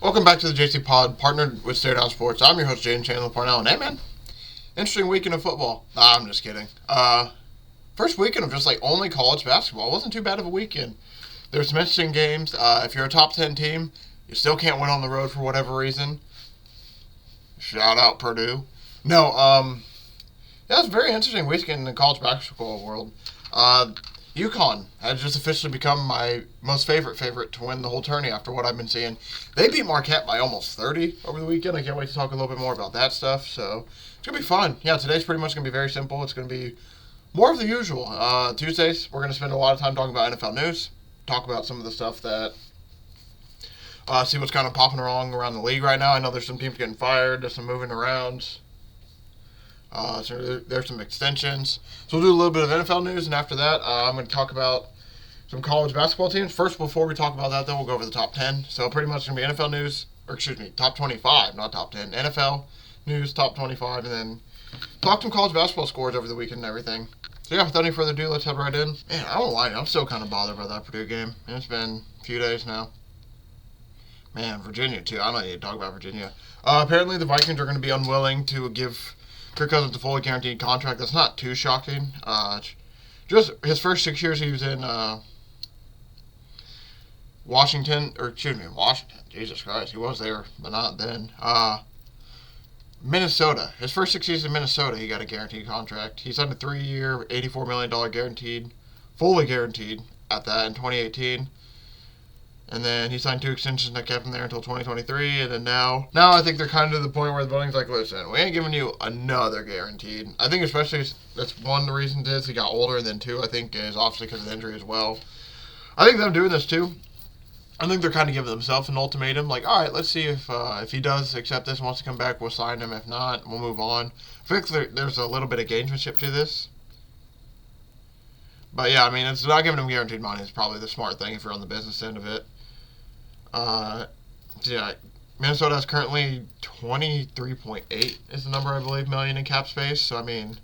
Welcome back to the JCPod, partnered with Stare Down Sports. I'm your host, Jaden Chandler Parnell, and hey man, interesting weekend of football. Nah, I'm just kidding. First weekend of just like only college basketball. It wasn't too bad of a weekend. There's some interesting games. If you're a top 10 team, you still can't win on the road for whatever reason. Shout out Purdue. No, yeah, it was a very interesting weekend in the college basketball world. UConn has just officially become my most favorite to win the whole tourney after what I've been seeing. They beat Marquette by almost 30 over the weekend. I can't wait to talk a little bit more about that stuff. So it's going to be fun. Yeah, today's pretty much going to be very simple. It's going to be more of the usual. Tuesdays, we're going to spend a lot of time talking about NFL news, talk about some of the stuff that, see what's kind of popping around the league right now. I know there's some teams getting fired, there's some moving around. So there's some extensions. So we'll do a little bit of NFL news, and after that, I'm going to talk about some college basketball teams. First, before we talk about that, though, we'll go over the top 10. So pretty much going to be NFL news, top 25, not top 10. NFL news, top 25, and then talk some college basketball scores over the weekend and everything. So yeah, without any further ado, let's head right in. Man, I don't lie, I'm still kind of bothered by that Purdue game. It's been a few days now. Man, Virginia, too. I don't need to talk about Virginia. Apparently, the Vikings are going to be unwilling to give Kirk Cousins a fully guaranteed contract. That's not too shocking. Just his first 6 years he was in Washington. Jesus Christ, he was there, but not then. Minnesota. His first 6 years in Minnesota, he got a guaranteed contract. He signed a 3-year, $84 million guaranteed, fully guaranteed at that in 2018. And then he signed 2 extensions that kept him there until 2023. And then now I think they're kind of to the point where the building's like, listen, we ain't giving you another guaranteed. I think especially that's one of the reasons is he got older. And then 2, I think, is obviously because of the injury as well. I think them doing this too, I think they're kind of giving themselves an ultimatum. Like, all right, let's see if he does accept this, wants to come back, we'll sign him. If not, we'll move on. I think there's a little bit of gamesmanship to this. But yeah, I mean, it's not giving him guaranteed money. It's probably the smart thing if you're on the business end of it. Yeah, Minnesota has currently 23.8 is the number, I believe, million in cap space. So, I mean,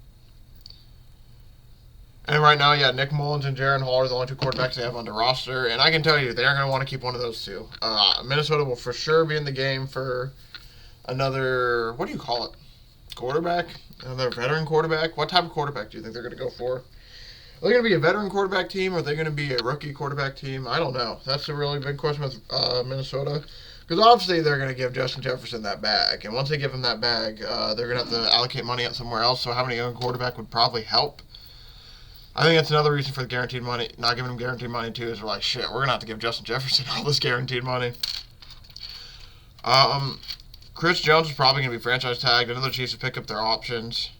and right now, yeah, Nick Mullins and Jaren Hall are the only 2 quarterbacks they have on the roster. And I can tell you, they're going to want to keep one of those 2. Minnesota will for sure be in the game for another, what do you call it? Quarterback? Another veteran quarterback? What type of quarterback do you think they're going to go for? Are they going to be a veteran quarterback team, or are they going to be a rookie quarterback team? I don't know. That's a really big question with Minnesota. Because obviously they're going to give Justin Jefferson that bag. And once they give him that bag, they're going to have to allocate money out somewhere else. So having a young quarterback would probably help. I think that's another reason for the guaranteed money, not giving him guaranteed money too, is they're like, shit, we're going to have to give Justin Jefferson all this guaranteed money. Chris Jones is probably going to be franchise tagged. I know the Chiefs will pick up their options.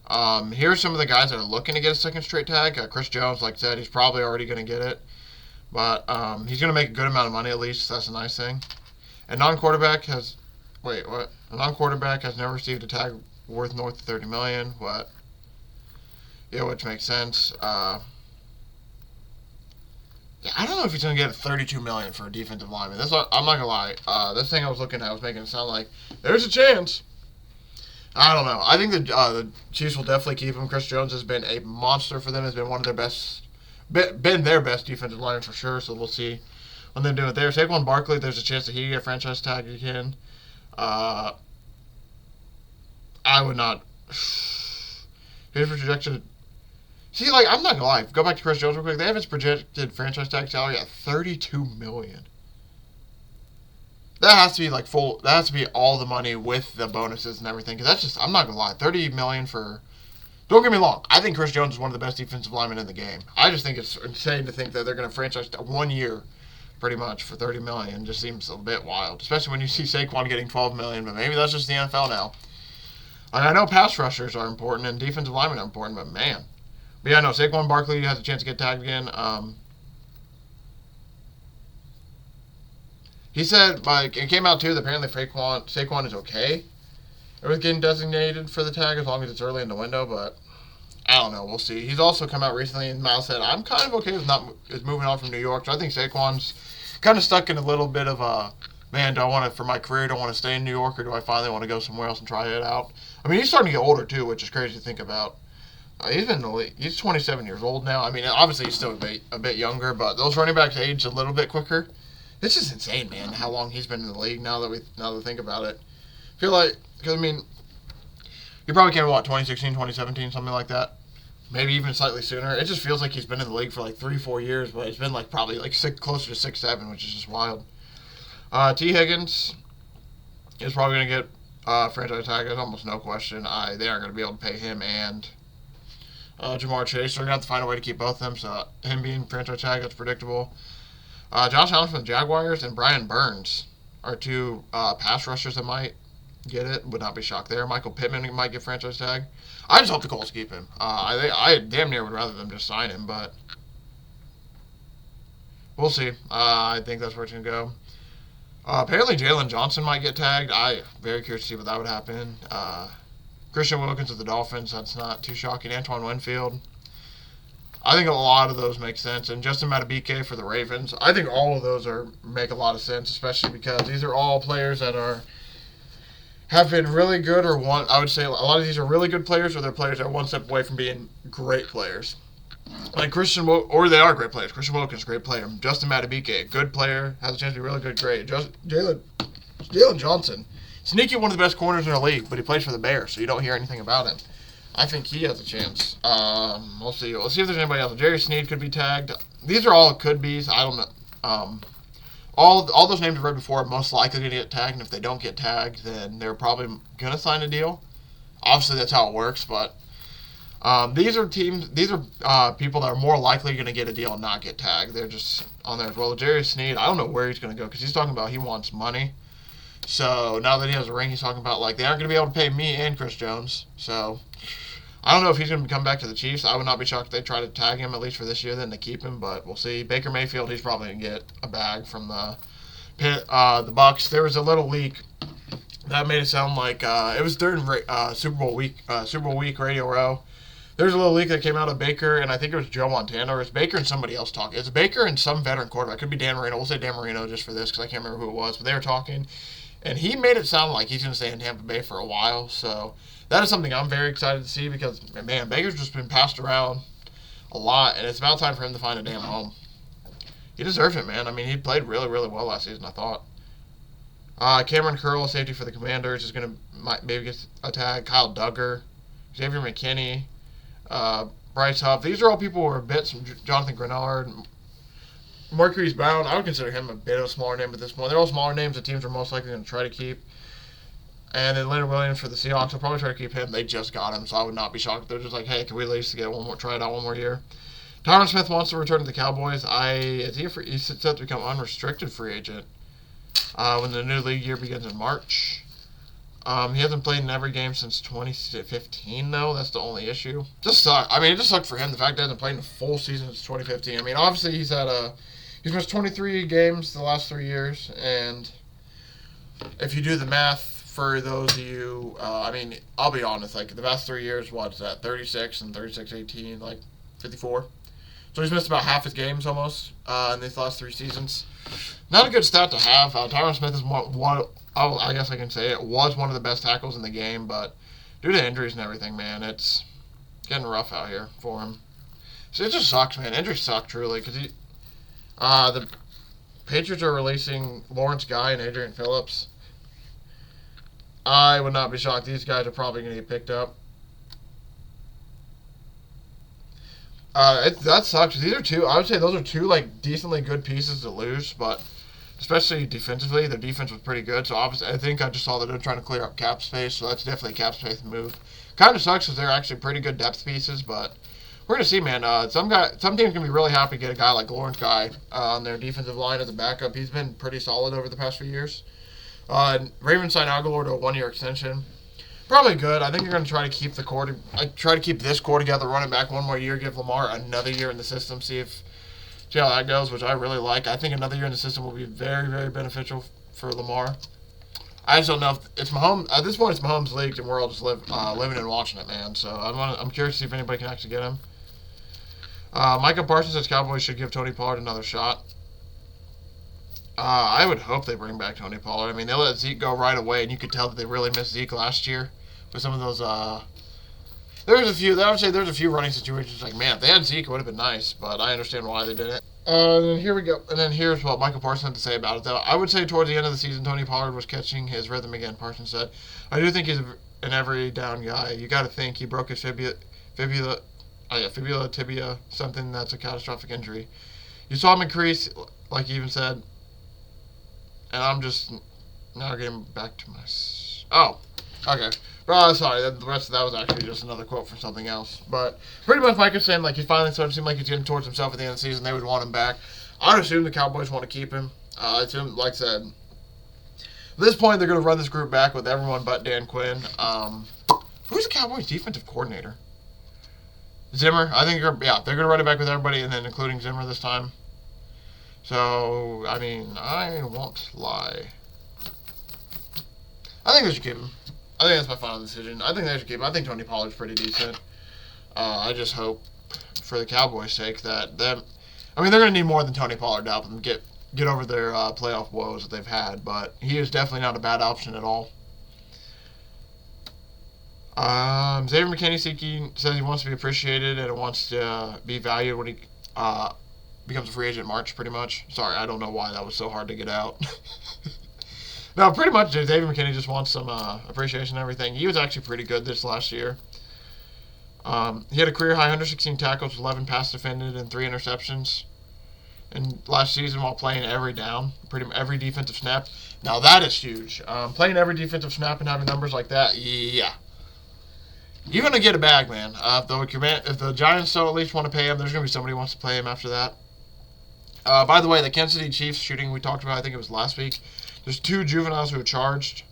Here are some of the guys that are looking to get a second straight tag. Chris Jones, like I said, he's probably already going to get it. But he's going to make a good amount of money at least. That's a nice thing. And non-quarterback has... Wait, what? A non-quarterback has never received a tag worth north of $30 million. What? Yeah, which makes sense. Yeah, I don't know if he's going to get $32 million for a defensive lineman. I'm not going to lie. This thing I was looking at was making it sound like there's a chance. I don't know. I think the Chiefs will definitely keep him. Chris Jones has been a monster for them. Has been one of their best, been their best defensive lineman for sure. So we'll see when they do it there. Saquon Barkley, there's a chance that he get franchise tag again. I would not. Here's the projection. See, like, I'm not gonna lie. Go back to Chris Jones real quick. They have his projected franchise tag salary at $32 million. That has to be like full. That has to be all the money with the bonuses and everything. Because that's just, I'm not gonna lie, $30 million for. Don't get me wrong. I think Chris Jones is one of the best defensive linemen in the game. I just think it's insane to think that they're gonna franchise 1 year, pretty much, for $30 million. Just seems a bit wild, especially when you see Saquon getting $12 million. But maybe that's just the NFL now. Like, I know pass rushers are important and defensive linemen are important, but man. But yeah, no, Saquon Barkley has a chance to get tagged again. He said, like, it came out too that apparently Saquon is okay with getting designated for the tag as long as it's early in the window, but I don't know. We'll see. He's also come out recently and Miles said, I'm kind of okay with moving on from New York. So I think Saquon's kind of stuck in a little bit of a, man, do I want to, for my career, do I want to stay in New York or do I finally want to go somewhere else and try it out? I mean, he's starting to get older too, which is crazy to think about. He's been in the league. He's 27 years old now. I mean, obviously he's still a bit younger, but those running backs age a little bit quicker. It's just insane, man, how long he's been in the league now that we think about it. I feel like, because, I mean, he probably came in, 2016, 2017, something like that. Maybe even slightly sooner. It just feels like he's been in the league for like 3-4 years, but it's been like probably like closer to 6-7, which is just wild. T. Higgins is probably going to get franchise tag. There's almost no question. They aren't going to be able to pay him and Jamar Chase. They're going to have to find a way to keep both of them, so him being franchise tag, that's predictable. Josh Allen from the Jaguars and Brian Burns are two pass rushers that might get it. Would not be shocked there. Michael Pittman might get franchise tag. I just hope the Colts keep him. I damn near would rather them just sign him, but we'll see. I think that's where it's going to go. Apparently Jalen Johnson might get tagged. I'm very curious to see what that would happen. Christian Wilkins of the Dolphins, that's not too shocking. Antoine Winfield. I think a lot of those make sense. And Justin Madubuike for the Ravens. I think all of those make a lot of sense, especially because these are all players that have been really good, or I would say a lot of these are really good players, or they're players that are one step away from being great players. Like or they are great players. Christian Wilkins, great player. Justin Madubuike, good player, has a chance to be really good, great. Jalen Johnson, sneaky one of the best corners in the league, but he plays for the Bears, so you don't hear anything about him. I think he has a chance. We'll see. Let's see if there's anybody else. Jerry Sneed could be tagged. These are all could-bes. I don't know. All those names I've read before are most likely going to get tagged, and if they don't get tagged, then they're probably going to sign a deal. Obviously, that's how it works, but these are people that are more likely going to get a deal and not get tagged. They're just on there as well. Jerry Sneed, I don't know where he's going to go, because he's talking about he wants money. So now that he has a ring, he's talking about, like, they aren't going to be able to pay me and Chris Jones. So I don't know if he's going to come back to the Chiefs. I would not be shocked if they try to tag him, at least for this year, then to keep him, but we'll see. Baker Mayfield, he's probably going to get a bag from the Bucs. There was a little leak that made it sound like it was during Super Bowl week Radio Row. There's a little leak that came out of Baker, and I think it was Joe Montana, or it's Baker and somebody else talking. It's Baker and some veteran quarterback. It could be Dan Marino. We'll say Dan Marino just for this, because I can't remember who it was, but they were talking, and he made it sound like he's going to stay in Tampa Bay for a while. So that is something I'm very excited to see, because, man, Baker's just been passed around a lot, and it's about time for him to find a damn home. He deserves it, man. I mean, he played really, really well last season, I thought. Cameron Curl, safety for the Commanders, is going to maybe get a tag. Kyle Duggar, Xavier McKinney, Bryce Huff. These are all people who are bits from Jonathan Grenard. Marquise Brown, I would consider him a bit of a smaller name at this point. They're all smaller names that teams are most likely going to try to keep. And then Leonard Williams for the Seahawks, will probably try to keep him. They just got him, so I would not be shocked if they're just like, hey, can we at least try it out one more year? Tyron Smith wants to return to the Cowboys. He's set to become unrestricted free agent when the new league year begins in March. He hasn't played in every game since 2015, though. That's the only issue. Just sucked. I mean, it just sucked for him, the fact that he hasn't played in a full season since 2015. I mean, obviously he's missed 23 games the last 3 years, and if you do the math for those of you, I mean, I'll be honest, like, the past 3 years, what's that, 36 and 36, 18, like, 54? So he's missed about half his games almost in these last 3 seasons. Not a good stat to have. Tyron Smith is I guess I can say it was one of the best tackles in the game, but due to injuries and everything, man, it's getting rough out here for him. So it just sucks, man. Injuries suck, truly, because the Patriots are releasing Lawrence Guy and Adrian Phillips. I would not be shocked. These guys are probably going to get picked up. That sucks. These are two. I would say those are two like decently good pieces to lose, but especially defensively, their defense was pretty good. So obviously, I think I just saw that they're trying to clear up cap space. So that's definitely a cap space move. Kind of sucks because they're actually pretty good depth pieces, but we're gonna see, man. Some teams can be really happy to get a guy like Lawrence Guy on their defensive line as a backup. He's been pretty solid over the past few years. Ravens signed Aguilar to a 1-year extension. Probably good. I think you're going to try to keep this core together, run it back one more year, give Lamar another year in the system, see how that goes, which I really like. I think another year in the system will be very, very beneficial for Lamar. I just don't know if it's Mahomes. At this point, it's Mahomes' league, and we're all just living and watching it, man. So I'm curious to see if anybody can actually get him. Micah Parsons says Cowboys should give Tony Pollard another shot. I would hope they bring back Tony Pollard. I mean, they let Zeke go right away, and you could tell that they really missed Zeke last year. With some of those, there's a few running situations like, man, if they had Zeke, it would have been nice, but I understand why they did it. And then here we go. And then here's what Michael Parsons had to say about it, though. I would say towards the end of the season, Tony Pollard was catching his rhythm again, Parsons said. I do think he's an every down guy. You got to think he broke his fibula, tibia, something that's a catastrophic injury. You saw him increase, like he even said, and I'm just now getting back to my... Oh, okay. Sorry, the rest of that was actually just another quote from something else. But pretty much Mike is saying, like, he's finally starting to seem like he's getting towards himself at the end of the season. They would want him back. I'd assume the Cowboys want to keep him. I assume, like I said, at this point, they're going to run this group back with everyone but Dan Quinn. Who's the Cowboys' defensive coordinator? Zimmer. I think, they're going to run it back with everybody, and then including Zimmer this time. So, I mean, I won't lie. I think they should keep him. I think that's my final decision. I think they should keep him. I think Tony Pollard's pretty decent. I just hope, for the Cowboys' sake, that them... I mean, they're going to need more than Tony Pollard to help them get over their playoff woes that they've had, but he is definitely not a bad option at all. Xavier McKinney says he wants to be appreciated and wants to be valued when he becomes a free agent in March, pretty much. Sorry, I don't know why that was so hard to get out. No, pretty much Xavier McKinney just wants some appreciation and everything. He was actually pretty good this last year. He had a career high 116 tackles, 11 pass defended, and 3 interceptions. And last season while playing every down, every defensive snap. Now that is huge. Playing every defensive snap and having numbers like that, yeah. You're going to get a bag, man. If the Giants don't at least want to pay him, there's going to be somebody who wants to play him after that. By the way, the Kansas City Chiefs shooting we talked about, I think it was last week, there's 2 juveniles who were charged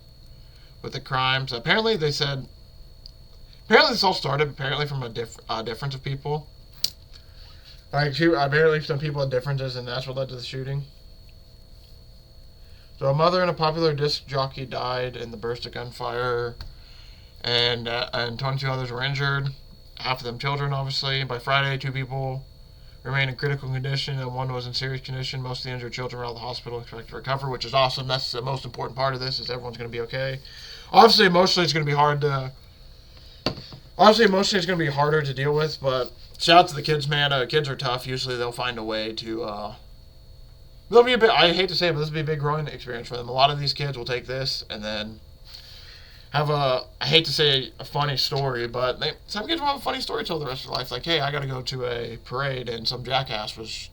with the crimes. Apparently this all started from a difference of people. Apparently some people had differences, and that's what led to the shooting. So a mother and a popular disc jockey died in the burst of gunfire, and 22 others were injured. Half of them children, obviously. By Friday, 2 people remain in critical condition, and 1 was in serious condition. Most of the injured children were out of the hospital, expected to recover, which is awesome. That's the most important part of this, is everyone's going to be okay. Obviously, emotionally, it's going to be harder to deal with, but shout out to the kids, man. Kids are tough. Usually, they'll find a way to. They'll be a bit. I hate to say it, but this will be a big growing experience for them. A lot of these kids will take this and then have I hate to say a funny story, but some kids will have a funny story till the rest of their life. Like, hey, I got to go to a parade, and some jackass was.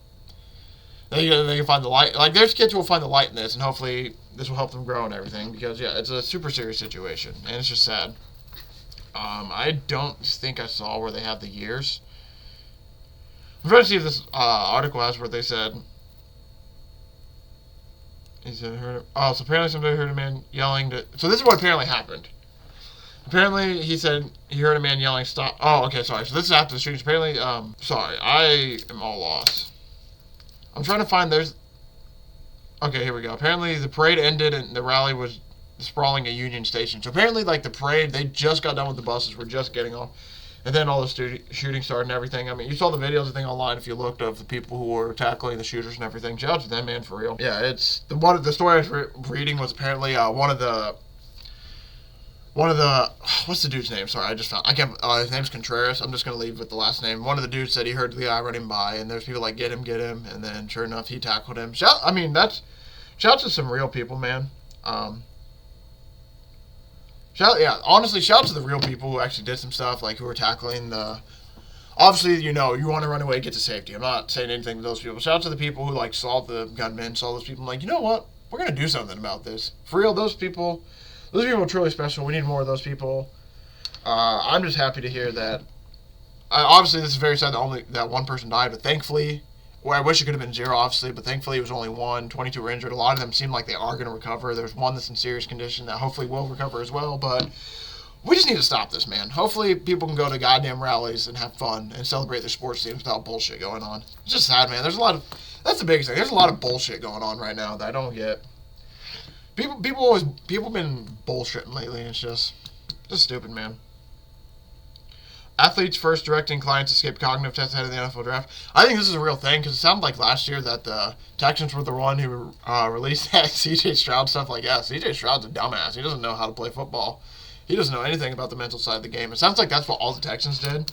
They can find the light. Like, there's kids who will find the light in this, and hopefully this will help them grow and everything. Because yeah, it's a super serious situation, and it's just sad. I don't think I saw where they have the years. I'm trying to see if this article has where they said. He said, so apparently somebody heard a man yelling so this is what apparently happened. Apparently, he said he heard a man yelling, "Stop." Oh, okay, sorry. So this is after the shooting. Apparently, sorry, I am all lost. I'm trying to find Okay, here we go. Apparently, the parade ended and the rally was sprawling at Union Station. So apparently, like, the parade, they just got done with the buses, were just getting off. And then all the shooting started and everything. I mean, you saw the videos, I think, online if you looked, of the people who were tackling the shooters and everything. Shout out to them, man, for real. Yeah, it's the story I was reading was apparently one of the what's the dude's name? Sorry, I can't. His name's Contreras. I'm just gonna leave with the last name. One of the dudes said he heard the guy running by, and there's people like get him, and then sure enough he tackled him. Shout out to some real people, man. Honestly, shout out to the real people who actually did some stuff, like who were tackling the. Obviously, you want to run away, get to safety. I'm not saying anything to those people. Shout out to the people who like saw the gunmen, saw those people, like, you know what? We're gonna do something about this. For real, those people are truly special. We need more of those people. I'm just happy to hear that. Obviously, this is very sad that one person died, but thankfully, I wish it could have been 0, obviously, but thankfully it was only 1. 22 were injured. A lot of them seem like they are going to recover. There's 1 that's in serious condition that hopefully will recover as well, but we just need to stop this, man. Hopefully people can go to goddamn rallies and have fun and celebrate their sports teams without bullshit going on. It's just sad, man. That's the biggest thing. There's a lot of bullshit going on right now that I don't get. People have been bullshitting lately, and it's just stupid, man. Athletes first directing clients to skip cognitive tests ahead of the NFL draft. I think this is a real thing, because it sounded like last year that the Texans were the one who released that C.J. Stroud stuff. Like, yeah, C.J. Stroud's a dumbass. He doesn't know how to play football. He doesn't know anything about the mental side of the game. It sounds like that's what all the Texans did,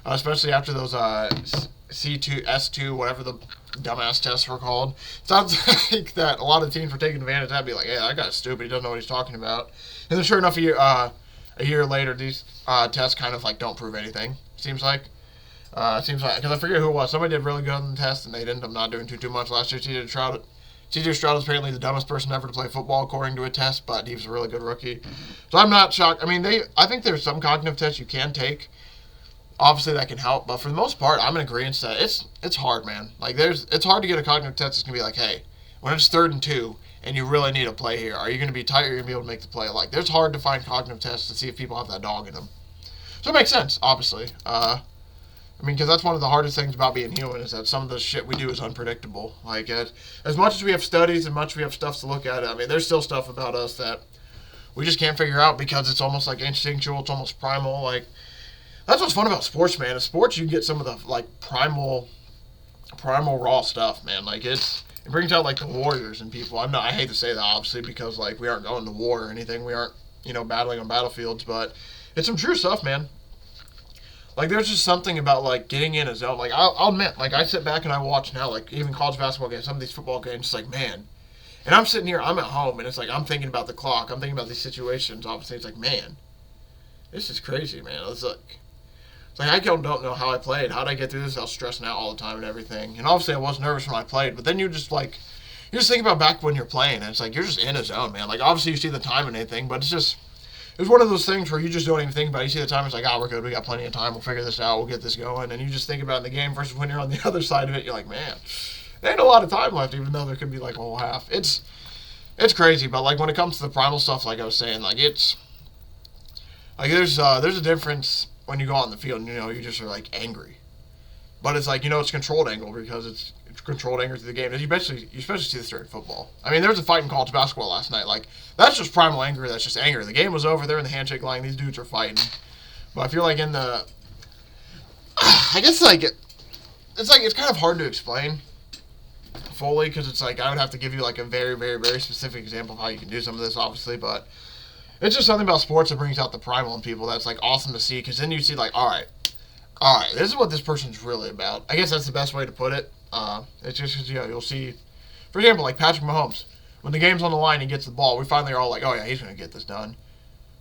especially after those C2, S2, whatever dumbass tests were called. Sounds like that a lot of teams were taking advantage of that, be like, hey, that guy's stupid, he doesn't know what he's talking about. And then sure enough, a year later, these tests kind of like don't prove anything, seems like. Because I forget who it was. Somebody did really good on the test, and they ended up not doing too much last year. CJ Stroud is apparently the dumbest person ever to play football, according to a test, but he was a really good rookie. So I'm not shocked. I mean, I think there's some cognitive tests you can take. Obviously, that can help, but for the most part, I'm in agreement that it's hard, man. Like, it's hard to get a cognitive test that's going to be like, hey, when it's 3rd and 2, and you really need a play here, are you going to be tight or are you going to be able to make the play? Like, there's hard to find cognitive tests to see if people have that dog in them. So it makes sense, obviously. I mean, because that's one of the hardest things about being human is that some of the shit we do is unpredictable. Like, as much as we have studies and much we have stuff to look at, I mean, there's still stuff about us that we just can't figure out because it's almost like instinctual, it's almost primal. Like, that's what's fun about sports, man. In sports, you get some of the, like, primal raw stuff, man. Like, it brings out, like, the warriors in people. I hate to say that, obviously, because, like, we aren't going to war or anything. We aren't, battling on battlefields, but it's some true stuff, man. Like, there's just something about, like, getting in a zone. Like, I'll admit, like, I sit back and I watch now, like, even college basketball games, some of these football games, it's like, man. And I'm sitting here, I'm at home, and it's like, I'm thinking about the clock. I'm thinking about these situations. Obviously, it's like, man, this is crazy, man. It's like I don't know how I played. How did I get through this? I was stressing out all the time and everything. And obviously, I was nervous when I played. But then you just think about back when you're playing, and it's like, you're just in a zone, man. Like, obviously, you see the time and anything, but it's one of those things where you just don't even think about it. You see the time, it's like, we're good. We got plenty of time. We'll figure this out. We'll get this going. And you just think about it in the game versus when you're on the other side of it. You're like, man, there ain't a lot of time left, even though there could be, like, a whole half. It's crazy. But, like, when it comes to the primal stuff, like I was saying, like, it's... Like, there's a difference when you go out in the field and, you just are, like, angry. But it's like, it's controlled anger because it's controlled anger through the game. You especially see this during football. I mean, there was a fight in college basketball last night. Like, that's just primal anger. That's just anger. The game was over. They're in the handshake line. These dudes are fighting. But I feel like in the... I guess, like, it's kind of hard to explain fully because it's like I would have to give you, like, a very, very, very specific example of how you can do some of this, obviously. But it's just something about sports that brings out the primal in people that's, like, awesome to see because then you see, like, all right, this is what this person's really about. I guess that's the best way to put it. It's just because, you'll see, for example, like Patrick Mahomes. When the game's on the line, he gets the ball. We finally are all like, oh, yeah, he's going to get this done.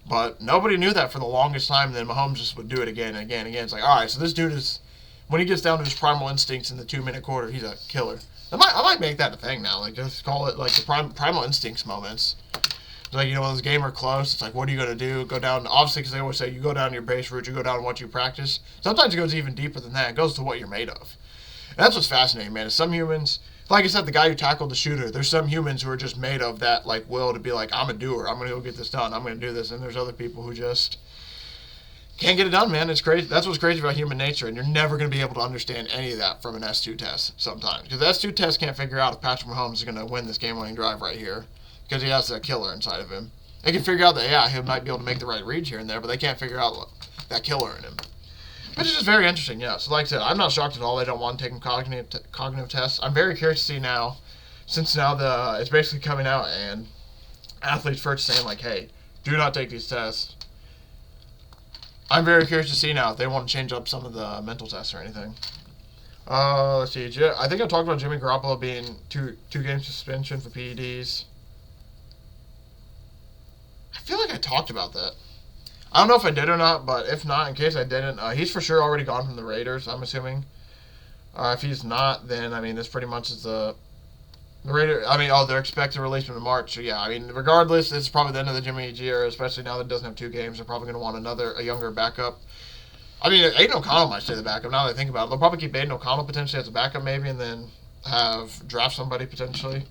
But nobody knew that for the longest time, and then Mahomes just would do it again and again and again. It's like, all right, so this dude is, when he gets down to his primal instincts in the 2-minute quarter, he's a killer. I might make that a thing now. Like, just call it, like, the primal instincts moments. It's like, when this game are close, it's like, what are you going to do? Go down, obviously, because they always say, you go down your base route, you go down what you practice. Sometimes it goes even deeper than that. It goes to what you're made of. And that's what's fascinating, man, is some humans, like I said, the guy who tackled the shooter, there's some humans who are just made of that, like, will to be like, I'm a doer. I'm going to go get this done. I'm going to do this. And there's other people who just can't get it done, man. It's crazy. That's what's crazy about human nature, and you're never going to be able to understand any of that from an S2 test sometimes. Because the S2 test can't figure out if Patrick Mahomes is going to win this game-winning drive right here because he has that killer inside of him. They can figure out that, yeah, he might be able to make the right reads here and there, but they can't figure out that killer in him. Which is just very interesting, yeah. So like I said, I'm not shocked at all they don't want to take cognitive tests. I'm very curious to see now, since now it's basically coming out and athletes first saying like, hey, do not take these tests. I'm very curious to see now if they want to change up some of the mental tests or anything. Let's see. I think I talked about Jimmy Garoppolo being two-game suspension for PEDs. I feel like I talked about that. I don't know if I did or not, but if not, in case I didn't, he's for sure already gone from the Raiders, I'm assuming. If he's not, then, I mean, this pretty much is the Raiders. I mean, they're expected to release him in March. So, yeah, I mean, regardless, it's probably the end of the Jimmy G era, especially now that it doesn't have 2 games. They're probably going to want a younger backup. I mean, Aiden O'Connell might stay the backup now that I think about it. They'll probably keep Aiden O'Connell potentially as a backup maybe and then draft somebody potentially.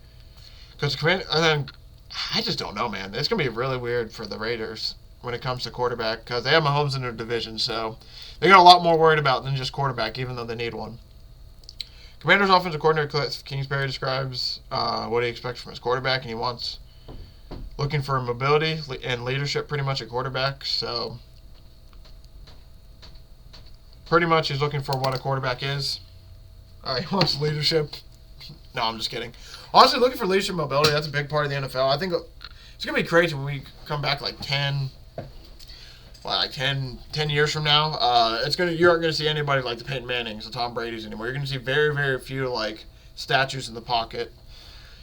And then, I just don't know, man. It's going to be really weird for the Raiders when it comes to quarterback, because they have Mahomes in their division, so they got a lot more worried about than just quarterback, even though they need one. Commanders' offensive coordinator Cliff Kingsbury describes what he expects from his quarterback, and he wants looking for mobility and leadership pretty much at quarterback, so pretty much he's looking for what a quarterback is. He wants leadership. No, I'm just kidding. Honestly, looking for leadership and mobility, that's a big part of the NFL. I think it's going to be crazy when we come back like 10 years from now. You aren't going to see anybody like the Peyton Mannings, the Tom Brady's anymore. You're going to see very, very few like statues in the pocket.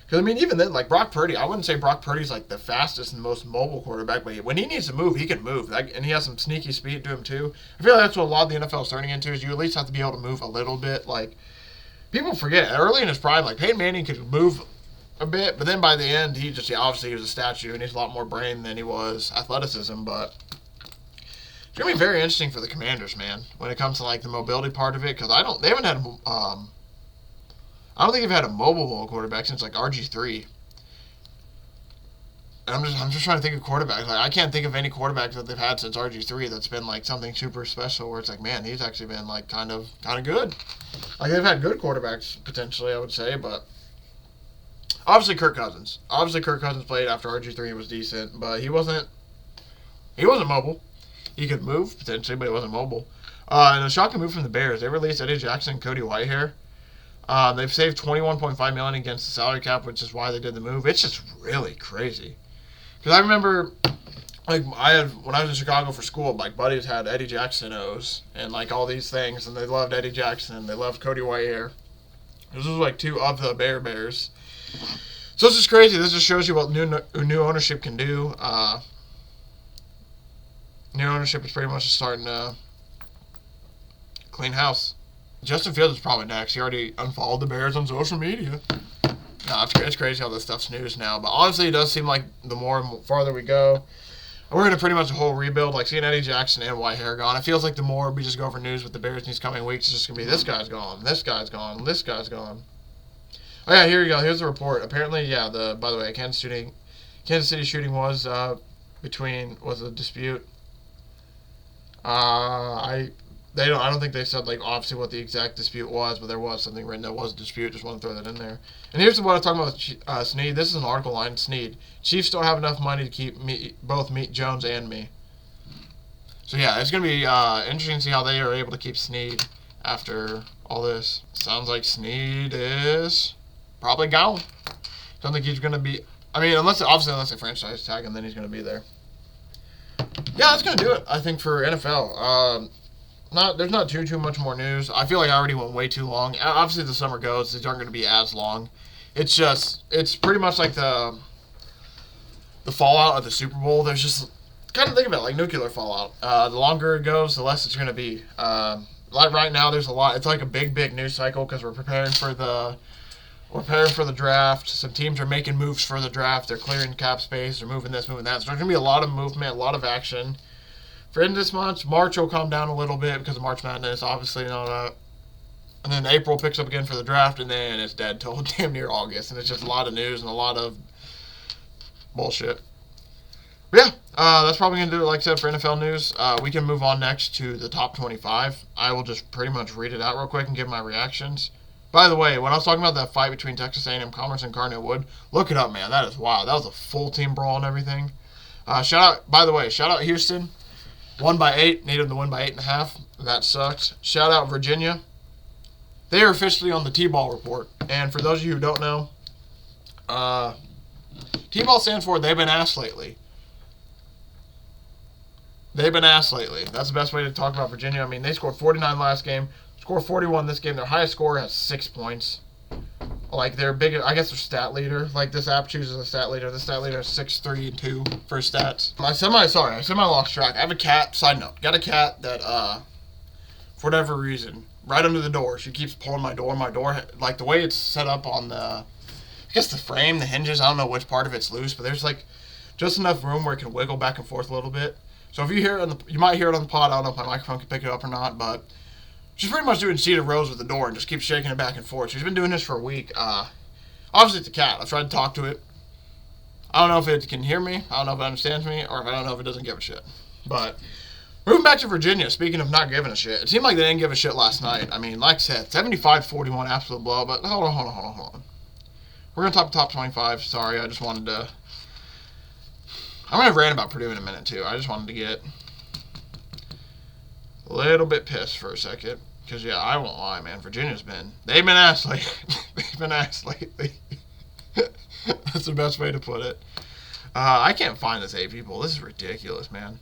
Because, I mean, even then, like, Brock Purdy, I wouldn't say Brock Purdy's, like, the fastest and most mobile quarterback, but when he needs to move, he can move. And he has some sneaky speed to him, too. I feel like that's what a lot of the NFL is turning into, is you at least have to be able to move a little bit. Like, people forget, early in his prime, like, Peyton Manning could move a bit, but then by the end, he just, obviously he was a statue, and he's a lot more brain than he was athleticism, but it's going to be very interesting for the Commanders, man, when it comes to, like, the mobility part of it, because they haven't had, I don't think they've had a mobile quarterback since, like, RG3. And I'm just trying to think of quarterbacks. Like, I can't think of any quarterbacks that they've had since RG3 that's been, like, something super special where it's like, man, he's actually been, like, kind of good. Like, they've had good quarterbacks, potentially, I would say, but obviously Kirk Cousins. Obviously Kirk Cousins played after RG3 was decent, but he wasn't mobile. He could move, potentially, but he wasn't mobile. And a shocking move from the Bears. They released Eddie Jackson and Cody Whitehair. They've saved $21.5 million against the salary cap, which is why they did the move. It's just really crazy. Because I remember, like, when I was in Chicago for school, like, buddies had Eddie Jackson O's and, like, all these things, and they loved Eddie Jackson. They loved Cody Whitehair. This was, like, two of the Bears. So this is crazy. This just shows you what new ownership can do. New ownership is pretty much just starting to clean house. Justin Fields is probably next. He already unfollowed the Bears on social media. No, it's crazy how this stuff's news now. But honestly, it does seem like the more and farther we go, we're going to pretty much a whole rebuild. Like, seeing Eddie Jackson and Whitehair gone, it feels like the more we just go over news with the Bears in these coming weeks, it's just going to be this guy's gone, this guy's gone, this guy's gone. Oh, yeah, here you go. Here's the report. Apparently, yeah, by the way, Kansas City shooting was a dispute. I don't think they said, like, obviously what the exact dispute was, but there was something written that was a dispute. Just want to throw that in there. And here's what I was talking about with Snead. This is an article line, Snead. Chiefs don't have enough money to keep both Jones and me. So, yeah, it's going to be interesting to see how they are able to keep Snead after all this. Sounds like Snead is probably gone. Don't think he's going to be... I mean, unless they franchise tag him, then he's going to be there. Yeah, that's going to do it, I think, for NFL. There's not too much more news. I feel like I already went way too long. Obviously, the summer goes. These aren't going to be as long. It's pretty much like the fallout of the Super Bowl. There's just, kind of think of it like nuclear fallout. The longer it goes, the less it's going to be. Like right now, there's a lot. It's like a big news cycle because we're preparing for the draft. Some teams are making moves for the draft. They're clearing cap space. They're moving this, moving that. So there's going to be a lot of movement, a lot of action. For in this month, March will calm down a little bit because of March Madness, obviously. And then April picks up again for the draft, and then it's dead till damn near August. And it's just a lot of news and a lot of bullshit. But yeah, that's probably going to do it, like I said, for NFL news. We can move on next to the top 25. I will just pretty much read it out real quick and give my reactions. By the way, when I was talking about that fight between Texas A&M Commerce and Cardinal Wood, look it up, man. That is wild. That was a full team brawl and everything. Shout out Houston. Won by 8. Needed them to win by 8.5. That sucks. Shout out Virginia. They are officially on the T-ball report. And for those of you who don't know, T-ball stands for they've been asked lately. They've been asked lately. That's the best way to talk about Virginia. I mean, they scored 49 last game. Scored 41 this game. Their highest score has 6 points. Like, they're big, I guess their stat leader. Like, this app chooses a stat leader. The stat leader is 6'3" and 2 for stats. I semi lost track. I have a cat. Side note. Got a cat that, for whatever reason, right under the door. She keeps pulling my door. My door, like, the way it's set up on I guess the frame, the hinges, I don't know which part of it's loose, but there's, like, just enough room where it can wiggle back and forth a little bit. So if you hear it you might hear it on the pod. I don't know if my microphone can pick it up or not, but she's pretty much doing Cedar Rose with the door and just keeps shaking it back and forth. She's been doing this for a week. Obviously, it's a cat. I've tried to talk to it. I don't know if it can hear me. I don't know if it understands me, or if I don't know if it doesn't give a shit. But moving back to Virginia, speaking of not giving a shit, it seemed like they didn't give a shit last night. I mean, like I said, 75-41, absolute blow. But hold on. We're going to talk top 25. Sorry, I just wanted to... I'm going to rant about Purdue in a minute, too. I just wanted to get a little bit pissed for a second. Because, yeah, I won't lie, man. They've been asked lately. They've been asked lately. That's the best way to put it. I can't find this 8 people. This is ridiculous, man.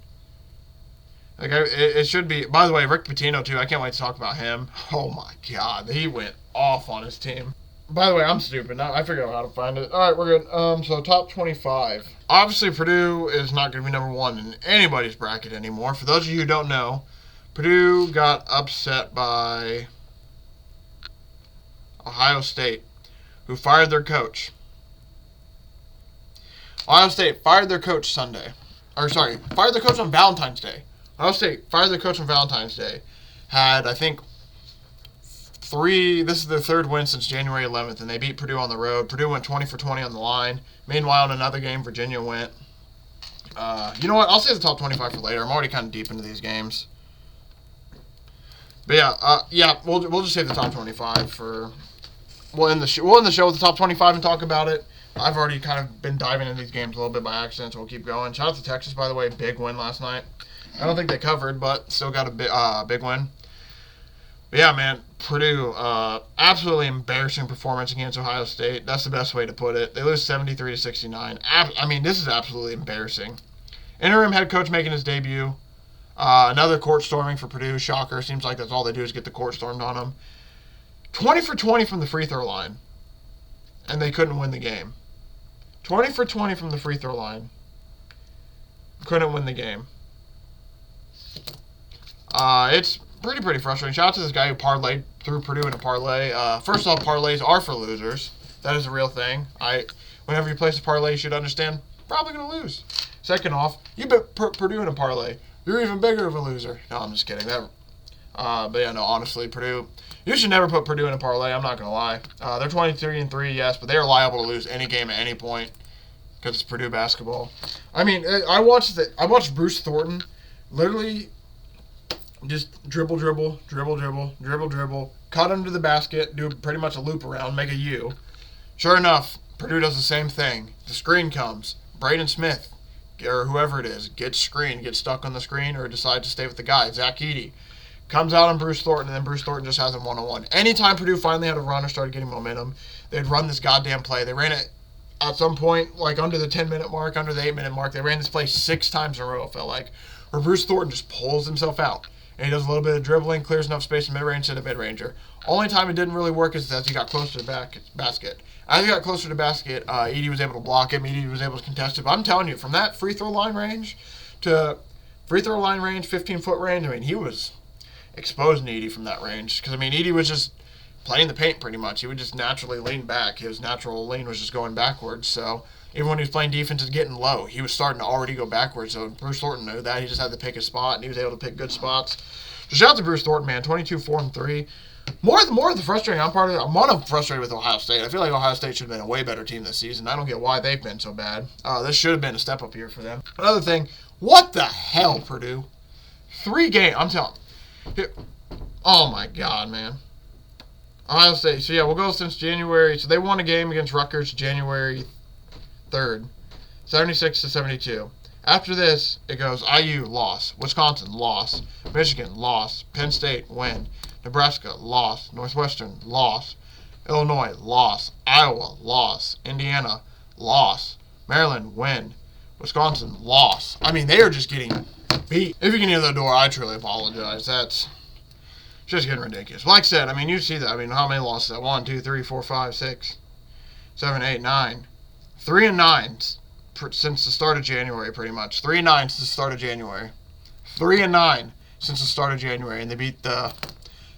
Like, it should be... By the way, Rick Pitino, too. I can't wait to talk about him. Oh, my God. He went off on his team. By the way, I'm stupid. Now I figured out how to find it. All right, we're good. So top 25. Obviously, Purdue is not going to be number one in anybody's bracket anymore. For those of you who don't know, Purdue got upset by Ohio State, who fired their coach. Ohio State fired their coach Sunday. Fired their coach on Valentine's Day. Ohio State fired their coach on Valentine's Day. Had, I think, this is their third win since January 11th, and they beat Purdue on the road. Purdue went 20 for 20 on the line. Meanwhile, in another game, Virginia went. You know what? I'll save the top 25 for later. I'm already kind of deep into these games. But we'll just save the top 25 for. We'll end the show with the top 25 and talk about it. I've already kind of been diving into these games a little bit by accident, so we'll keep going. Shout out to Texas, by the way. Big win last night. I don't think they covered, but still got a big win. But yeah, man, Purdue, absolutely embarrassing performance against Ohio State. That's the best way to put it. They lose 73-69. I mean, this is absolutely embarrassing. Interim head coach making his debut. Another court storming for Purdue. Shocker. Seems like that's all they do is get the court stormed on them. 20 for 20 from the free throw line. And they couldn't win the game. 20 for 20 from the free throw line. Couldn't win the game. It's pretty frustrating. Shout out to this guy who parlayed through Purdue in a parlay. First off, parlays are for losers. That is a real thing. Whenever you place a parlay, you should understand, probably going to lose. Second off, you bet Purdue in a parlay. You're even bigger of a loser. No, I'm just kidding. But yeah, no, honestly, Purdue, you should never put Purdue in a parlay. I'm not going to lie. They're 23-3, yes, but they are liable to lose any game at any point because it's Purdue basketball. I mean, I watched Bruce Thornton literally just dribble, cut under the basket, do pretty much a loop around, make a U. Sure enough, Purdue does the same thing. The screen comes. Braden Smith, or whoever it is, gets screened, gets stuck on the screen, or decides to stay with the guy. Zach Edey comes out on Bruce Thornton, and then Bruce Thornton just has him one-on-one. Anytime Purdue finally had a run or started getting momentum, they'd run this goddamn play. They ran it at some point, like under the 10-minute mark, under the 8-minute mark. They ran this play 6 times in a row, it felt like, where Bruce Thornton just pulls himself out. And he does a little bit of dribbling, clears enough space in mid-range to the mid-ranger. Only time it didn't really work is as he got closer to the basket. As he got closer to the basket, Edey was able to block him. Edey was able to contest it. But I'm telling you, from that free throw line range to 15-foot range, I mean, he was exposing Edey from that range. Because, I mean, Edey was just playing the paint pretty much. He would just naturally lean back. His natural lean was just going backwards. So even when he was playing defense and getting low, he was starting to already go backwards. So Bruce Thornton knew that. He just had to pick his spot, and he was able to pick good spots. So shout out to Bruce Thornton, man. 22-4-3. More the frustrating part of it, I'm frustrated with Ohio State. I feel like Ohio State should have been a way better team this season. I don't get why they've been so bad. This should have been a step up year for them. Another thing, what the hell, Purdue? 3 games, I'm telling you. Oh my God, man. Ohio State. So yeah, we'll go since January. So they won a game against Rutgers January 3rd, 76-72. After this, it goes IU, loss. Wisconsin, loss. Michigan, loss. Penn State, win. Nebraska, loss. Northwestern, loss. Illinois, loss. Iowa, loss. Indiana, loss. Maryland, win. Wisconsin, loss. I mean, they are just getting beat. If you can hear the door, I truly apologize. That's just getting ridiculous. Like I said, I mean, you see that. I mean, how many losses? 1, 2, 3, 4, 5, 6, 7, 8, 9. 3-9 since the start of January, pretty much. 3-9 since the start of January. 3-9 since the start of January, and they beat the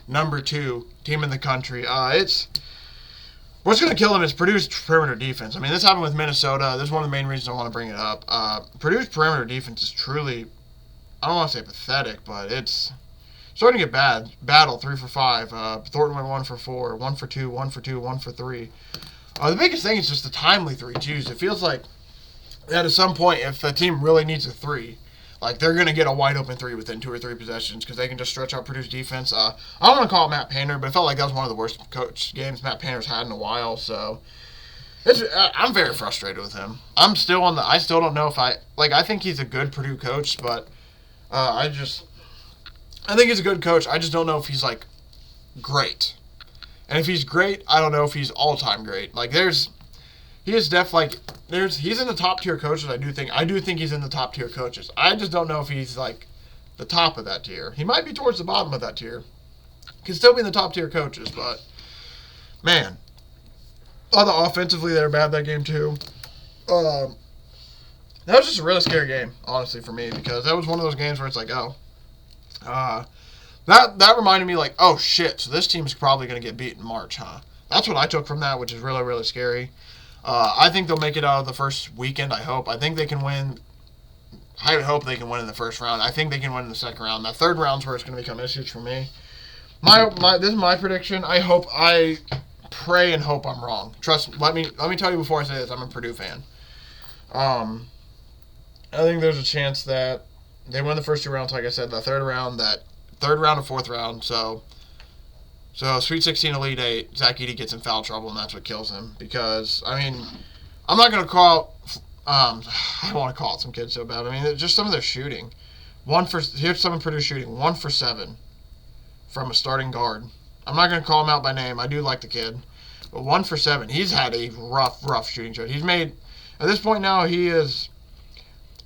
number 2 team in the country. What's going to kill them is Purdue's perimeter defense. I mean, this happened with Minnesota. This is one of the main reasons I want to bring it up. Purdue's perimeter defense is truly, I don't want to say pathetic, but it's starting to get bad. Battle, 3 for 5. Thornton went 1 for 4. 1 for 2, 1 for 2, 1 for 3. The biggest thing is just the timely 3-2s. It feels like that at some point, if a team really needs a 3, like they're going to get a wide open 3 within 2 or 3 possessions because they can just stretch out Purdue's defense. I don't want to call it Matt Painter, but it felt like that was one of the worst coach games Matt Painter's had in a while. So I'm very frustrated with him. I still don't know if I think he's a good Purdue coach, but I think he's a good coach. I just don't know if he's like great. And if he's great, I don't know if he's all-time great. Like he's in the top tier coaches. I do think he's in the top tier coaches. I just don't know if he's like the top of that tier. He might be towards the bottom of that tier. He can still be in the top tier coaches, but man, Although offensively they were bad that game too. That was just a really scary game, honestly, for me, because that was one of those games where it's like, oh, that reminded me like, oh shit, so this team's probably going to get beat in March, huh? That's what I took from that, which is really, really scary. I think they'll make it out of the first weekend, I hope. I think they can win. I hope they can win in the first round. I think they can win in the second round. That third round's where it's going to become issues for me. This is my prediction. I pray and hope I'm wrong. Trust. Let me tell you before I say this. I'm a Purdue fan. I think there's a chance that they win the first two rounds. Like I said, the third round and fourth round. So Sweet 16, Elite 8. Zach Edey gets in foul trouble, and that's what kills him. Because I'm not gonna call. I don't want to call it some kids so bad. Just some of their shooting. Here's some of Purdue shooting. 1 for 7 from a starting guard. I'm not going to call him out by name. I do like the kid. But 1 for 7. He's had a rough shooting show. He's made, at this point now, he is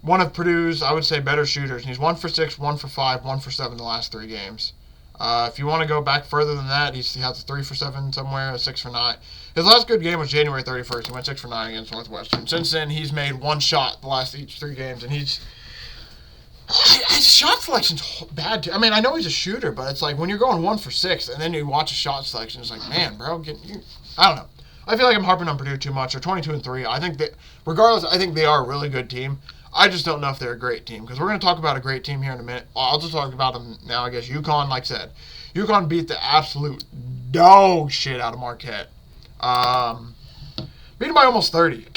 one of Purdue's, I would say, better shooters. He's 1 for 6, 1 for 5, 1 for 7 the last 3 games. If you want to go back further than that, he has a 3 for 7 somewhere, a 6 for 9. His last good game was January 31st. He went 6 for 9 against Northwestern. Since then, he's made 1 shot the last 3 games, and his shot selection's bad too. I know he's a shooter, but it's like when you're going 1 for 6, and then you watch a shot selection, it's like, man, bro, I don't know. I feel like I'm harping on Purdue too much. They're 22-3. I think regardless, I think they are a really good team. I just don't know if they're a great team, because we're going to talk about a great team here in a minute. I'll just talk about them now, I guess. UConn, like I said. UConn beat the absolute dog shit out of Marquette. Beat them by almost 30.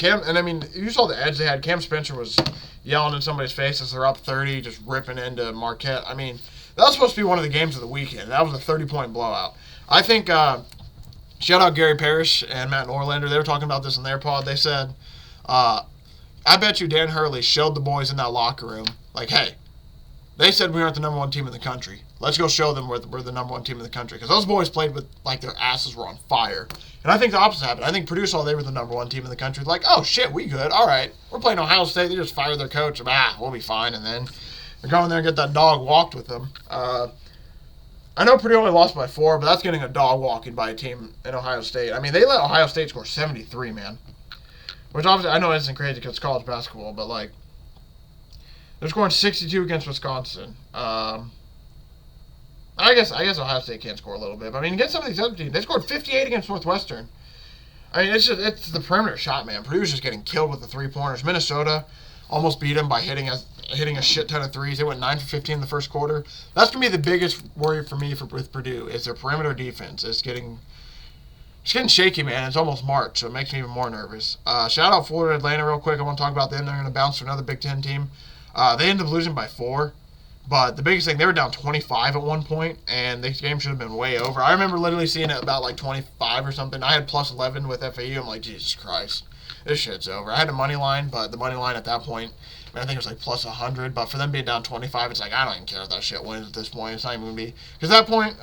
You saw the edge they had. Cam Spencer was yelling in somebody's face as they're up 30, just ripping into Marquette. That was supposed to be one of the games of the weekend. That was a 30-point blowout. I think, shout out Gary Parrish and Matt Norlander. They were talking about this in their pod. They said, I bet you Dan Hurley showed the boys in that locker room, like, hey, they said we aren't the number 1 team in the country. Let's go show them we're the number 1 team in the country. Because those boys played with, like, their asses were on fire. And I think the opposite happened. I think Purdue saw they were the number 1 team in the country. Like, oh, shit, we good. All right. We're playing Ohio State. They just fired their coach. We'll be fine. And then they're going there and get that dog walked with them. I know Purdue only lost by 4, but that's getting a dog walking by a team in Ohio State. They let Ohio State score 73, man. Which obviously I know isn't crazy because it's college basketball, but like they're scoring 62 against Wisconsin. I guess Ohio State can score a little bit, but against some of these other teams, they scored 58 against Northwestern. It's the perimeter shot, man. Purdue's just getting killed with the 3-pointers. Minnesota almost beat them by hitting a shit ton of threes. They went 9 for 15 in the first quarter. That's gonna be the biggest worry for me with Purdue is their perimeter defense. It's getting shaky, man. It's almost March, so it makes me even more nervous. Shout out Florida Atlanta real quick. I want to talk about them. They're going to bounce to another Big Ten team. They ended up losing by 4, but the biggest thing, they were down 25 at one point, and this game should have been way over. I remember literally seeing it about like 25 or something. I had plus 11 with FAU. I'm like, Jesus Christ, this shit's over. I had a money line, but the money line at that point, I think it was like plus 100, but for them being down 25, it's like, I don't even care if that shit wins at this point. It's not even going to be, because at that point,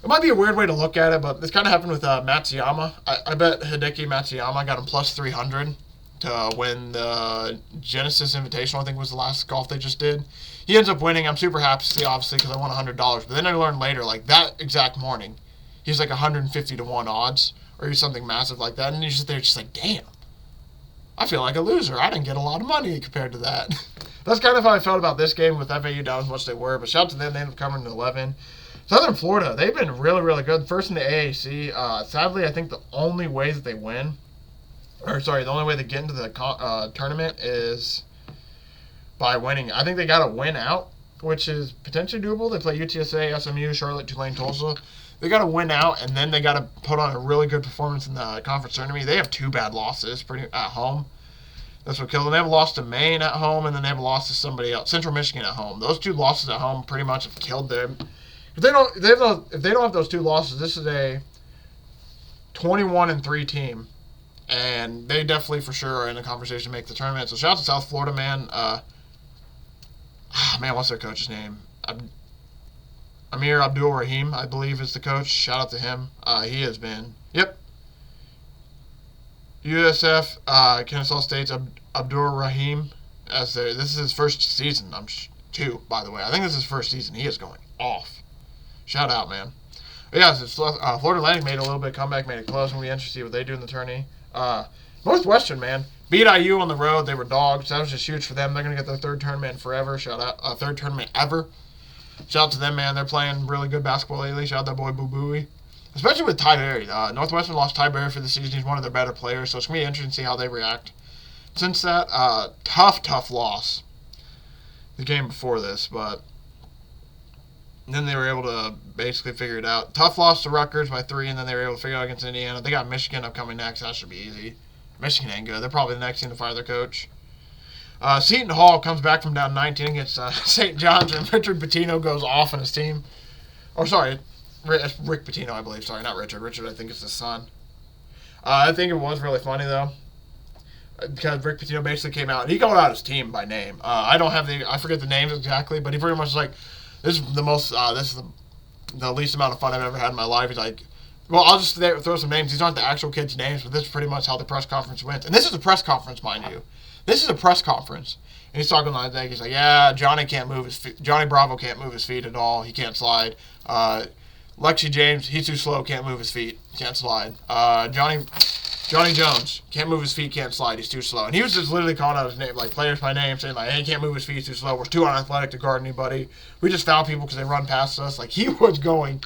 it might be a weird way to look at it, but this kind of happened with Matsuyama. I bet Hideki Matsuyama got him plus 300 to win the Genesis Invitational, I think was the last golf they just did. He ends up winning. I'm super happy to see, obviously, because I won $100. But then I learned later, like that exact morning, he's like 150 to 1 odds, or he's something massive like that. And you sit there just like, damn, I feel like a loser. I didn't get a lot of money compared to that. That's kind of how I felt about this game with FAU down as much as they were. But shout out to them. They ended up covering to 11. Southern Florida, they've been really, really good. First in the AAC. Sadly, I think the only way that they win, the only way they get into the tournament is by winning. I think they got to win out, which is potentially doable. They play UTSA, SMU, Charlotte, Tulane, Tulsa. They got to win out, and then they got to put on a really good performance in the conference tournament. They have 2 bad losses at home. That's what killed them. They have a loss to Maine at home, and then they have a loss to somebody else, Central Michigan at home. Those 2 losses at home pretty much have killed them. If they don't have those 2 losses, this is a 21-3 team, and they definitely for sure are in the conversation to make the tournament. So shout out to South Florida, man. What's their coach's name? Amir Abdul Rahim, I believe, is the coach. Shout out to him. He has been. Yep. USF, Kennesaw State's Abdul Rahim. This is his first season. 2, by the way. I think this is his first season. He is going off. Shout out, man. But yeah, so Florida Atlantic made a little bit of comeback, made it close, and we interested to see what they do in the tourney. Northwestern, man, beat IU on the road. They were dogs. That was just huge for them. They're going to get their third tournament forever. Third tournament ever. Shout out to them, man. They're playing really good basketball lately. Shout out that boy Boo Booey. Especially with Ty Berry. Northwestern lost Ty Berry for the season. He's one of their better players, so it's going to be interesting to see how they react. Since that, tough loss the game before this, but then they were able to basically figure it out. Tough loss to Rutgers by 3, and then they were able to figure it out against Indiana. They got Michigan upcoming next. That should be easy. Michigan ain't good. They're probably the next team to fire their coach. Seton Hall comes back from down 19 against St. John's, and Richard Pitino goes off on his team. Oh, sorry. Rick Pitino, I believe. Sorry, not Richard. Richard, I think, is his son. I think it was really funny, though, because Rick Pitino basically came out, and he called out his team by name. I forget the names exactly, but he pretty much was like, this is the least amount of fun I've ever had in my life. He's like, well, I'll just throw some names. These aren't the actual kids' names, but this is pretty much how the press conference went. And this is a press conference, mind you. This is a press conference. And he's talking like that. He's like, yeah, Johnny can't move his feet. Johnny Bravo can't move his feet at all. He can't slide. Lexi James, he's too slow, can't move his feet, can't slide. Johnny Jones, can't move his feet, can't slide, he's too slow. And he was just literally calling out his name, like players by name, saying like, hey, he can't move his feet, he's too slow. We're too unathletic to guard anybody. We just foul people because they run past us. Like, he was going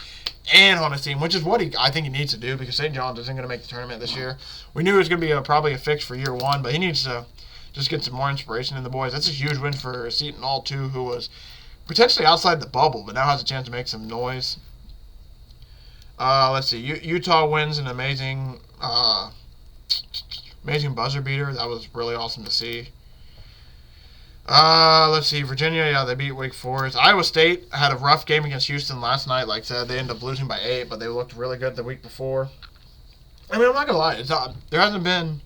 in on his team, which is what I think he needs to do, because St. John's isn't going to make the tournament this year. We knew it was going to be probably a fix for year one, but he needs to just get some more inspiration in the boys. That's a huge win for Seton Hall, too, who was potentially outside the bubble, but now has a chance to make some noise. Let's see. Utah wins an amazing buzzer beater. That was really awesome to see. Let's see. Virginia, yeah, they beat Wake Forest. Iowa State had a rough game against Houston last night. Like I said, they ended up losing by 8, but they looked really good the week before. I mean, I'm not gonna lie. There hasn't been.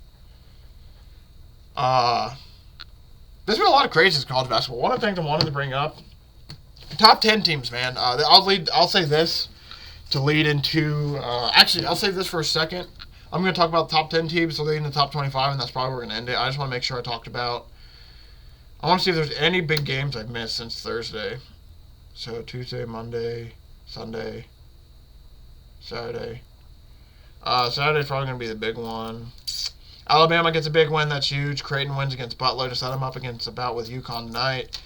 There's been a lot of craziness in college basketball. One of the things I wanted to bring up: top 10 teams, man. I'll say this to lead into. Actually, I'll save this for a second. I'm going to talk about the top 10 teams to lead into the top 25, and that's probably where we're going to end it. I just want to make sure I talked about. I want to see if there's any big games I've missed since Thursday. So Tuesday, Monday, Sunday, Saturday. Saturday's probably going to be the big one. Alabama gets a big win. That's huge. Creighton wins against Butler to set them up against a bout with UConn tonight.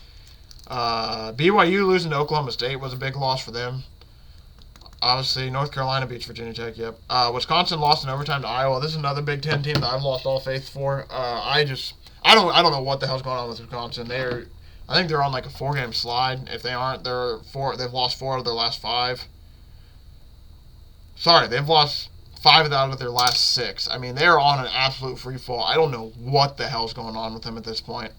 BYU losing to Oklahoma State was a big loss for them. Obviously, North Carolina beats Virginia Tech, yep. Wisconsin lost in overtime to Iowa. This is another Big Ten team that I've lost all faith for. I don't know what the hell's going on with Wisconsin. I think they're on like a 4-game slide. If they aren't, they've lost 4 of their last 5. Sorry, they've lost 5 out of their last 6. I mean, they're on an absolute free fall. I don't know what the hell's going on with them at this point.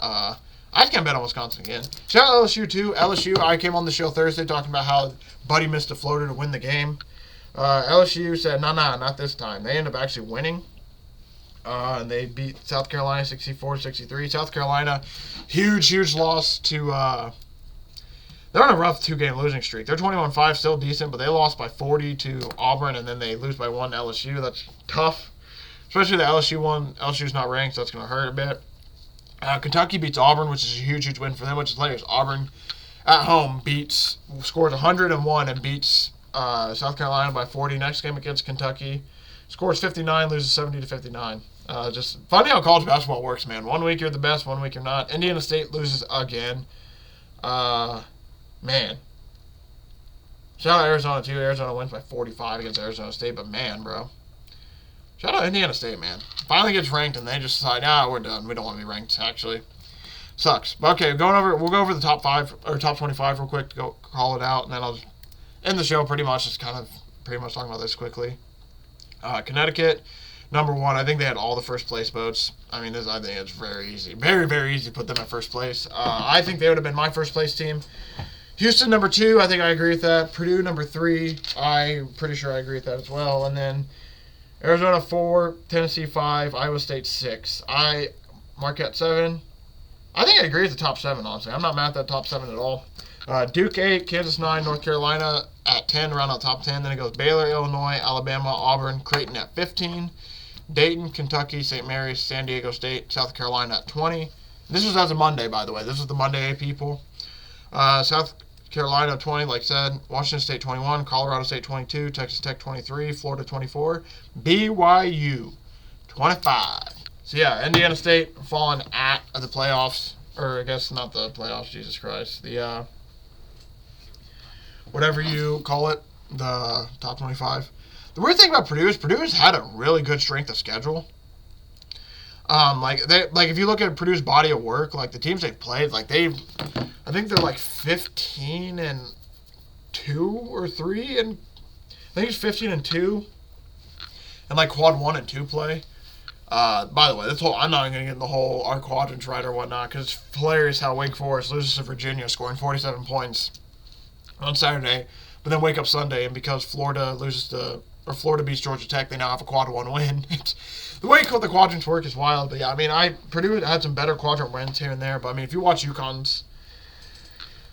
I just can't bet on Wisconsin again. Shout out LSU, too. LSU, I came on the show Thursday talking about how Buddy missed a floater to win the game. LSU said, nah, not this time. They ended up actually winning. And they beat South Carolina 64-63. South Carolina, huge loss to... they're on a rough 2-game losing streak. They're 21-5, still decent, but they lost by 40 to Auburn, and then they lose by 1 to LSU. That's tough. Especially the LSU one. LSU's not ranked, so that's going to hurt a bit. Kentucky beats Auburn, which is a huge win for them, which is hilarious. Auburn at home scores 101 and beats South Carolina by 40. Next game against Kentucky, scores 59, loses 70-59. Just funny how college basketball works, man. 1 week you're the best, 1 week you're not. Indiana State loses again. Man. Shout out Arizona, too. Arizona wins by 45 against Arizona State, but man, bro. Shout out Indiana State, man. Finally gets ranked, and they just decide, we're done. We don't want to be ranked, actually. Sucks. But okay, we'll go over the top 5 or top 25 real quick to go call it out, and then I'll just end the show pretty much talking about this quickly. Connecticut, number 1. I think they had all the first place votes. I think it's very easy. Very, very easy to put them at first place. I think they would have been my first place team. Houston, number 2. I think I agree with that. Purdue, number 3. I'm pretty sure I agree with that as well. And then Arizona 4, Tennessee 5, Iowa State 6. Marquette 7. I think I agree with the top 7, honestly. I'm not mad at that top 7 at all. Duke 8, Kansas 9, North Carolina at 10, around the top 10. Then it goes Baylor, Illinois, Alabama, Auburn, Creighton at 15. Dayton, Kentucky, St. Mary's, San Diego State, South Carolina at 20. This was as of Monday, by the way. This is the Monday AP poll. South Carolina 20, like I said. Washington State 21. Colorado State 22. Texas Tech 23. Florida 24. BYU 25. So, yeah, Indiana State falling at the playoffs. Or, I guess not the playoffs, Jesus Christ. The, whatever you call it, the top 25. The weird thing about Purdue is Purdue's had a really good strength of schedule. If you look at Purdue's body of work, like the teams they've played, I think they're like 15-2 or 3, and I think it's 15-2, and like quad 1 and 2 play. By the way, I'm not even gonna get in the whole our quadrants right or whatnot, because it's hilarious how Wake Forest loses to Virginia, scoring 47 points on Saturday, but then wake up Sunday, and because Florida beats Georgia Tech, they now have a quad 1 win. The way the quadrants work is wild, but yeah, Purdue had some better quadrant wins here and there, but if you watch UConn's,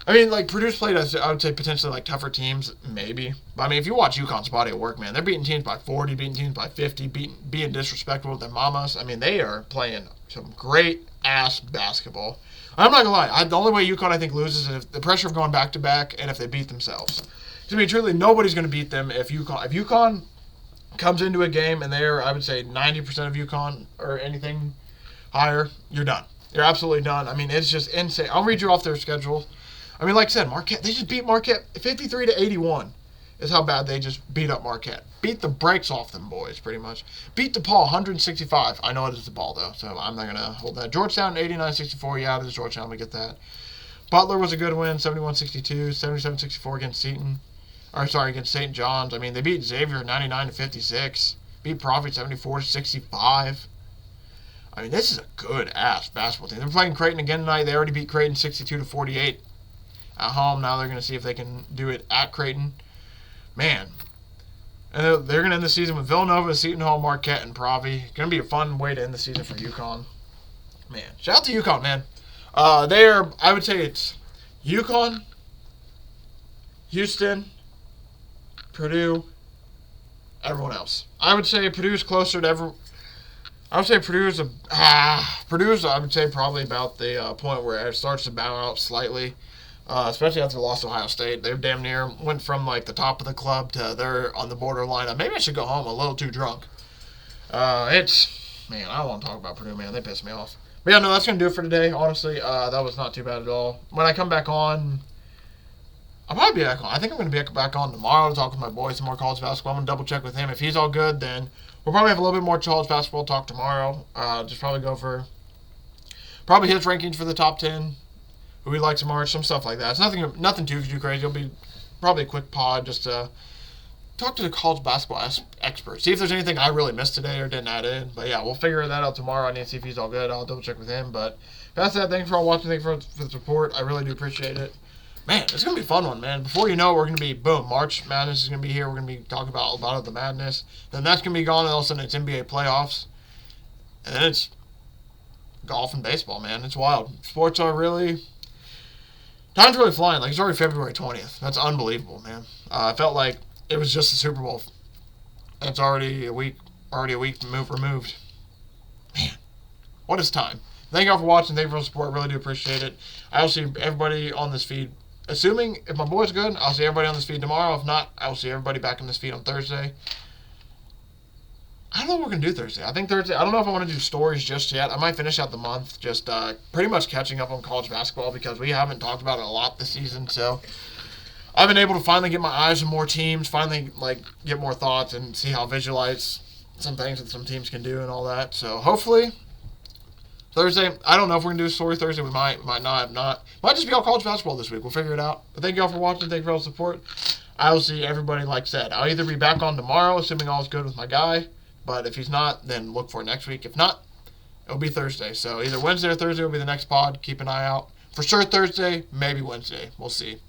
Purdue's played, I would say, potentially tougher teams, maybe. But if you watch UConn's body of work, man, they're beating teams by 40, beating teams by 50, being disrespectful to their mamas. They are playing some great ass basketball. I'm not gonna lie, the only way UConn I think loses is if the pressure of going back to back and if they beat themselves. Truly, nobody's gonna beat them if UConn comes into a game and they're, I would say, 90% of UConn or anything higher, you're done. You're absolutely done. It's just insane. I'll read you off their schedule. Like I said, Marquette, they just beat Marquette 53-81 is how bad they just beat up Marquette. Beat the brakes off them boys, pretty much. Beat DePaul 165. I know it is DePaul, though, so I'm not going to hold that. Georgetown 89-64. Yeah, it is Georgetown. We get that. Butler was a good win, 71-62, 77-64 against Seton. Against St. John's. They beat Xavier 99-56. Beat Profit 74-65. This is a good-ass basketball team. They're playing Creighton again tonight. They already beat Creighton 62-48 at home. Now they're going to see if they can do it at Creighton. Man. And they're going to end the season with Villanova, Seton Hall, Marquette, and Provi. Going to be a fun way to end the season for UConn. Man. Shout out to UConn, man. I would say it's UConn, Houston, Purdue, everyone else. I would say Purdue's closer to everyone. I would say Purdue's, I would say, probably about the point where it starts to bow out slightly, especially after the loss to Ohio State. They damn near went from, the top of the club to they're on the borderline. Maybe I should go home a little too drunk. I don't want to talk about Purdue, man. They piss me off. But, yeah, no, that's going to do it for today, honestly. That was not too bad at all. When I come back on, I'll probably be back on. I think I'm going to be back on tomorrow to talk with my boys some more college basketball. I'm going to double check with him. If he's all good, then we'll probably have a little bit more college basketball talk tomorrow. Just probably go for his rankings for the top 10, who he likes to march, some stuff like that. It's nothing too crazy. It'll be probably a quick pod just to talk to the college basketball experts. See if there's anything I really missed today or didn't add in. But yeah, we'll figure that out tomorrow. I need to see if he's all good. I'll double check with him. But that's that. Thanks for all watching. Thanks for the support. I really do appreciate it. Man, it's going to be a fun one, man. Before you know it, we're going to be, boom, March Madness is going to be here. We're going to be talking about the madness. Then that's going to be gone, and all of a sudden it's NBA playoffs. And then it's golf and baseball, man. It's wild. Sports are really... Time's really flying. It's already February 20th. That's unbelievable, man. I felt like it was just the Super Bowl. And it's already a week removed. Man, what is time? Thank you all for watching. Thank you for the support. Really do appreciate it. I will see everybody on this feed. Assuming if my boy's good, I'll see everybody on this feed tomorrow. If not, I will see everybody back on this feed on Thursday. I don't know what we're going to do Thursday. I think Thursday, I don't know if I want to do stories just yet. I might finish out the month just pretty much catching up on college basketball because we haven't talked about it a lot this season. So I've been able to finally get my eyes on more teams, finally get more thoughts and see how visualize some things that some teams can do and all that. So hopefully Thursday, I don't know if we're going to do a story Thursday. We might not. Might just be all college basketball this week. We'll figure it out. But thank you all for watching. Thank you for all the support. I will see everybody, like I said. I'll either be back on tomorrow, assuming all's good with my guy. But if he's not, then look for it next week. If not, it'll be Thursday. So either Wednesday or Thursday will be the next pod. Keep an eye out. For sure Thursday, maybe Wednesday. We'll see.